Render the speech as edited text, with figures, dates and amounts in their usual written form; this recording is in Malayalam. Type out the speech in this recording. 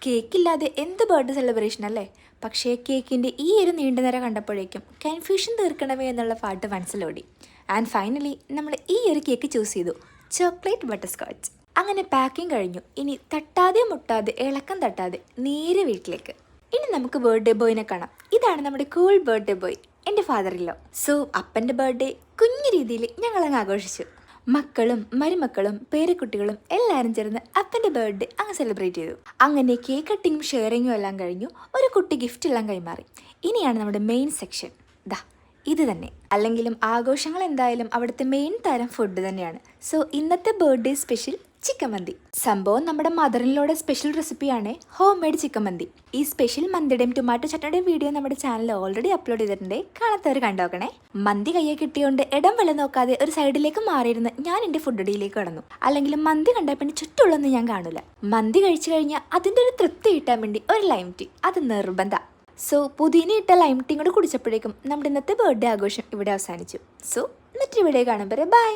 കേക്കില്ലാതെ എന്ത് ബർത്ത്ഡേ സെലിബ്രേഷൻ അല്ലേ? പക്ഷേ കേക്കിൻ്റെ ഈ ഒരു നീണ്ട നിര കണ്ടപ്പോഴേക്കും കൺഫ്യൂഷൻ തീർക്കണമേ എന്നുള്ള പാട്ട് മനസ്സിലോടി. ആൻഡ് ഫൈനലി നമ്മൾ ഈ ഒരു കേക്ക് ചൂസ് ചെയ്തു, ചോക്ലേറ്റ് ബട്ടർ സ്കോച്ച്. അങ്ങനെ പാക്കിംഗ് കഴിഞ്ഞു. ഇനി തട്ടാതെ മുട്ടാതെ ഇളക്കം തട്ടാതെ നേരെ വീട്ടിലേക്ക്. ഇനി നമുക്ക് ബർത്ത്ഡേ ബോയിനെ കാണാം. ഇതാണ് നമ്മുടെ കൂൾ ബർത്ത്ഡേ ബോയ്, എൻ്റെ ഫാദറിലോ. സോ അപ്പൻ്റെ ബർത്ത്ഡേ കുഞ്ഞു രീതിയിൽ ഞങ്ങളങ്ങ് ആഘോഷിച്ചു. മക്കളും മരുമക്കളും പേരക്കുട്ടികളും എല്ലാവരും ചേർന്ന് അപ്പൻ്റെ ബർത്ത്ഡേ അങ്ങ് സെലിബ്രേറ്റ് ചെയ്തു. അങ്ങനെ കേക്ക് കട്ടിങ്ങും ഷെയറിങ്ങും എല്ലാം കഴിഞ്ഞു. ഒരു കുട്ടി ഗിഫ്റ്റ് എല്ലാം കൈമാറി. ഇനിയാണ് നമ്മുടെ മെയിൻ സെക്ഷൻ. ദാ ഇത് തന്നെ. അല്ലെങ്കിലും ആഘോഷങ്ങൾ എന്തായാലും അവിടുത്തെ മെയിൻ താരം ഫുഡ് തന്നെയാണ്. സോ ഇന്നത്തെ ബർത്ത്ഡേ സ്പെഷ്യൽ ചിക്കൻ മന്തി. സംഭവം നമ്മുടെ മദറിനിലൂടെ സ്പെഷ്യൽ റെസിപ്പിയാണ് ഹോം മെയ്ഡ് ചിക്കൻ മന്തി. ഈ സ്പെഷ്യൽ മന്തിയുടെയും ടൊമാറ്റോ ചട്നിയുടെയും വീഡിയോ നമ്മുടെ ചാനലിൽ ഓൾറെഡി അപ്ലോഡ് ചെയ്തിട്ടുണ്ട്. കാണാത്തവർ കണ്ടോക്കണേ. മന്തി കയ്യെ കിട്ടിയോണ്ട് ഇടം വെള്ളം നോക്കാതെ ഒരു സൈഡിലേക്ക് മാറിയിരുന്ന് ഞാൻ എൻ്റെ ഫുഡ് അടിയിലേക്ക് കടന്നു. അല്ലെങ്കിൽ മന്തി കണ്ടാൽ പിന്നെ ചുറ്റുള്ളൊന്നും ഞാൻ കാണൂല. മന്തി കഴിച്ചു കഴിഞ്ഞാൽ അതിൻ്റെ ഒരു തൃപ്തി കിട്ടാൻ വേണ്ടി ഒരു ലൈം ടീ അത് നിർബന്ധം. സോ പുതിന ഇട്ട ലൈം ടീ കൂടെ കുടിച്ചപ്പോഴേക്കും നമ്മുടെ ഇന്നത്തെ ബർത്ത്ഡേ ആഘോഷം ഇവിടെ അവസാനിച്ചു. സോ മറ്റൊരു വീഡിയോ കാണുമ്പോൾ ബൈ.